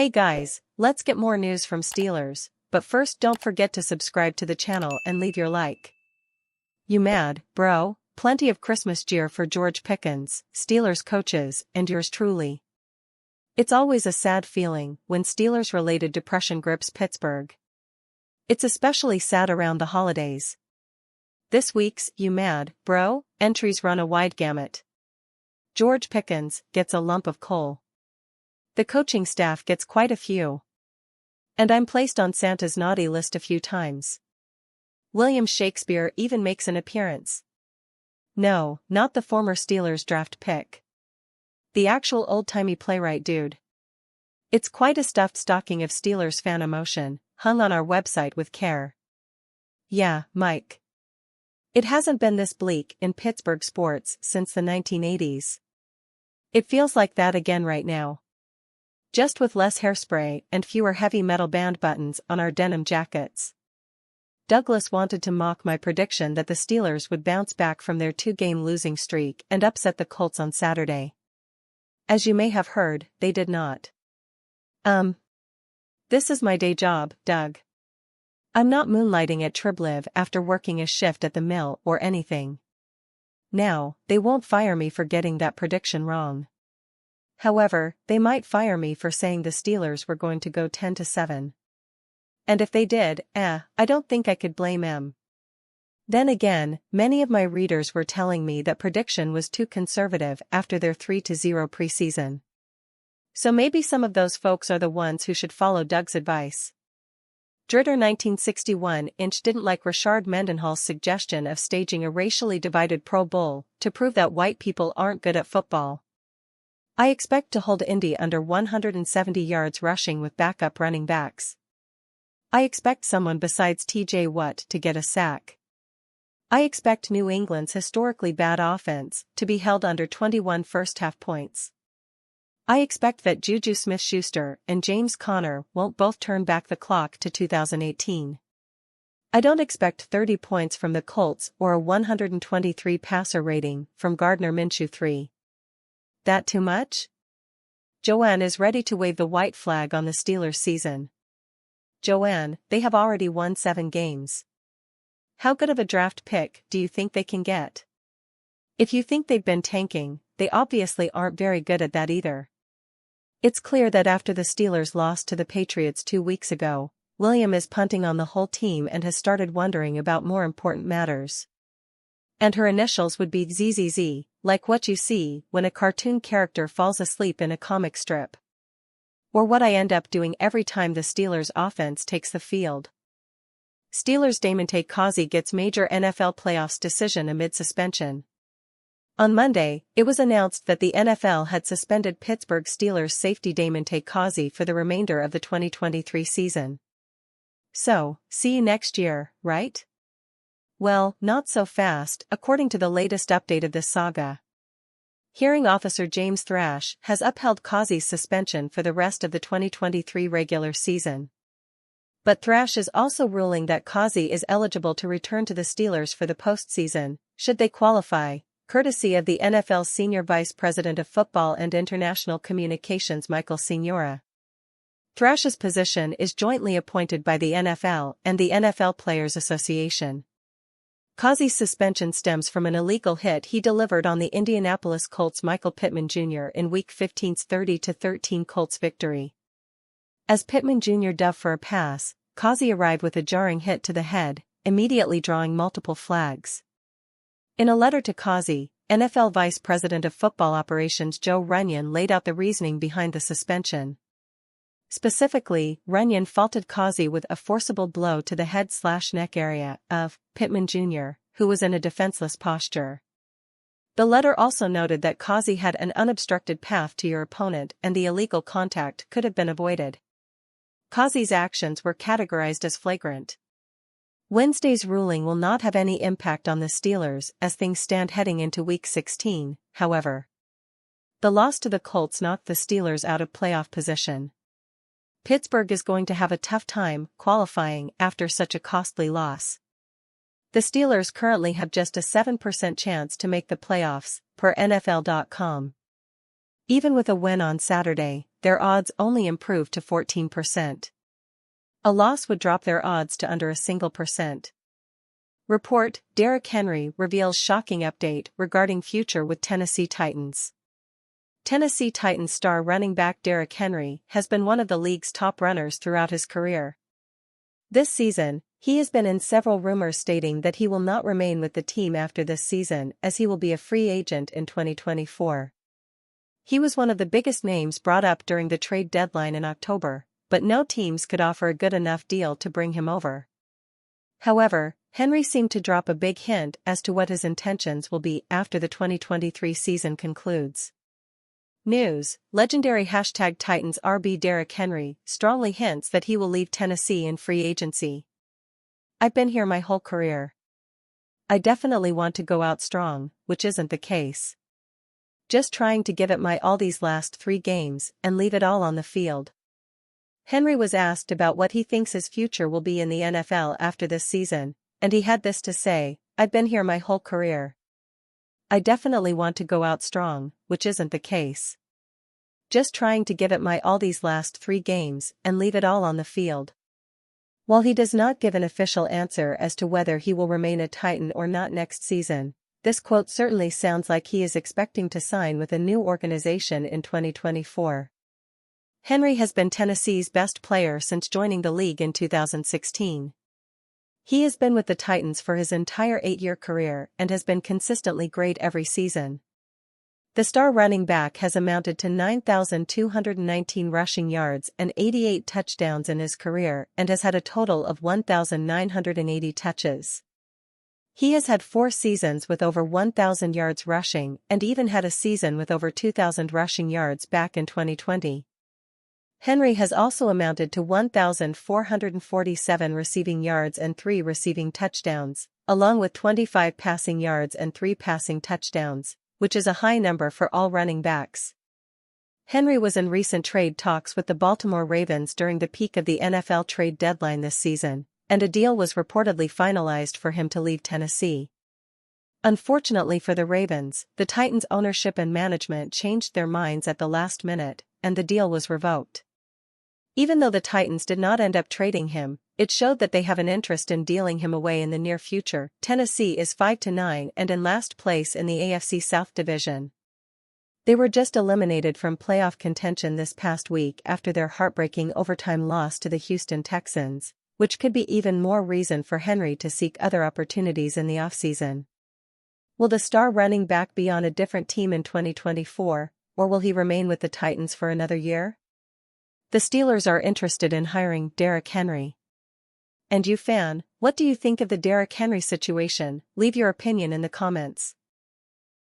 Hey guys, let's get more news from Steelers, but first don't forget to subscribe to the channel and leave your like. You mad, bro? Plenty of Christmas cheer for George Pickens, Steelers coaches, and yours truly. It's always a sad feeling when Steelers-related depression grips Pittsburgh. It's especially sad around the holidays. This week's "You Mad, Bro?" entries run a wide gamut. George Pickens gets a lump of coal. The coaching staff gets quite a few. And I'm placed on Santa's naughty list a few times. William Shakespeare even makes an appearance. No, not the former Steelers draft pick. The actual old-timey playwright dude. It's quite a stuffed stocking of Steelers fan emotion, hung on our website with care. Yeah, Mike. It hasn't been this bleak in Pittsburgh sports since the 1980s. It feels like that again right now. Just with less hairspray and fewer heavy metal band buttons on our denim jackets. Douglas wanted to mock my prediction that the Steelers would bounce back from their two-game losing streak and upset the Colts on Saturday. As you may have heard, they did not. This is my day job, Doug. I'm not moonlighting at TribLive after working a shift at the mill or anything. Now, they won't fire me for getting that prediction wrong. However, they might fire me for saying the Steelers were going to go 10-7. And if they did, I don't think I could blame them. Then again, many of my readers were telling me that prediction was too conservative after their 3-0 preseason. So maybe some of those folks are the ones who should follow Doug's advice. Dritter 1961-inch didn't like Rashard Mendenhall's suggestion of staging a racially divided Pro Bowl to prove that white people aren't good at football. I expect to hold Indy under 170 yards rushing with backup running backs. I expect someone besides TJ Watt to get a sack. I expect New England's historically bad offense to be held under 21 first-half points. I expect that Juju Smith-Schuster and James Conner won't both turn back the clock to 2018. I don't expect 30 points from the Colts or a 123 passer rating from Gardner Minshew III. That too much? Joanne is ready to wave the white flag on the Steelers season. Joanne, they have already won 7 games. How good of a draft pick do you think they can get? If you think they've been tanking, they obviously aren't very good at that either. It's clear that after the Steelers lost to the Patriots 2 weeks ago, William is punting on the whole team and has started wondering about more important matters. And her initials would be ZZZ, like what you see when a cartoon character falls asleep in a comic strip. Or what I end up doing every time the Steelers offense takes the field. Steelers Damontae Kazee gets major NFL playoffs decision amid suspension. On Monday, it was announced that the NFL had suspended Pittsburgh Steelers safety Damontae Kazee for the remainder of the 2023 season. So, see you next year, right? Well, not so fast, according to the latest update of this saga. Hearing officer James Thrash has upheld Kazee's suspension for the rest of the 2023 regular season. But Thrash is also ruling that Kazee is eligible to return to the Steelers for the postseason, should they qualify, courtesy of the NFL's Senior Vice President of Football and International Communications Michael Signora. Thrash's position is jointly appointed by the NFL and the NFL Players Association. Kazee's suspension stems from an illegal hit he delivered on the Indianapolis Colts' Michael Pittman Jr. in Week 15's 30-13 Colts victory. As Pittman Jr. dove for a pass, Kazee arrived with a jarring hit to the head, immediately drawing multiple flags. In a letter to Kazee, NFL Vice President of Football Operations Joe Runyon laid out the reasoning behind the suspension. Specifically, Runyon faulted Kazee with a forcible blow to the head/neck area of Pittman Jr., who was in a defenseless posture. The letter also noted that Kazee had an unobstructed path to your opponent and the illegal contact could have been avoided. Kazee's actions were categorized as flagrant. Wednesday's ruling will not have any impact on the Steelers as things stand heading into Week 16, however. The loss to the Colts knocked the Steelers out of playoff position. Pittsburgh is going to have a tough time qualifying after such a costly loss. The Steelers currently have just a 7% chance to make the playoffs, per NFL.com. Even with a win on Saturday, their odds only improved to 14%. A loss would drop their odds to under a single percent. Report: Derrick Henry reveals shocking update regarding future with Tennessee Titans. Tennessee Titans star running back Derrick Henry has been one of the league's top runners throughout his career. This season, he has been in several rumors stating that he will not remain with the team after this season as he will be a free agent in 2024. He was one of the biggest names brought up during the trade deadline in October, but no teams could offer a good enough deal to bring him over. However, Henry seemed to drop a big hint as to what his intentions will be after the 2023 season concludes. News: legendary #Titans RB Derrick Henry strongly hints that he will leave Tennessee in free agency. I've been here my whole career. I definitely want to go out strong, which isn't the case. Just trying to give it my all these last 3 games and leave it all on the field. Henry was asked about what he thinks his future will be in the NFL after this season, and he had this to say: I've been here my whole career. I definitely want to go out strong, which isn't the case. Just trying to give it my all these last 3 games and leave it all on the field. While he does not give an official answer as to whether he will remain a Titan or not next season, this quote certainly sounds like he is expecting to sign with a new organization in 2024. Henry has been Tennessee's best player since joining the league in 2016. He has been with the Titans for his entire 8-year career and has been consistently great every season. The star running back has amounted to 9,219 rushing yards and 88 touchdowns in his career and has had a total of 1,980 touches. He has had 4 seasons with over 1,000 yards rushing and even had a season with over 2,000 rushing yards back in 2020. Henry has also amounted to 1,447 receiving yards and 3 receiving touchdowns, along with 25 passing yards and 3 passing touchdowns, which is a high number for all running backs. Henry was in recent trade talks with the Baltimore Ravens during the peak of the NFL trade deadline this season, and a deal was reportedly finalized for him to leave Tennessee. Unfortunately for the Ravens, the Titans' ownership and management changed their minds at the last minute, and the deal was revoked. Even though the Titans did not end up trading him, it showed that they have an interest in dealing him away in the near future. Tennessee is 5-9 and in last place in the AFC South Division. They were just eliminated from playoff contention this past week after their heartbreaking overtime loss to the Houston Texans, which could be even more reason for Henry to seek other opportunities in the offseason. Will the star running back be on a different team in 2024, or will he remain with the Titans for another year? The Steelers are interested in hiring Derrick Henry. And you fan, what do you think of the Derrick Henry situation? Leave your opinion in the comments.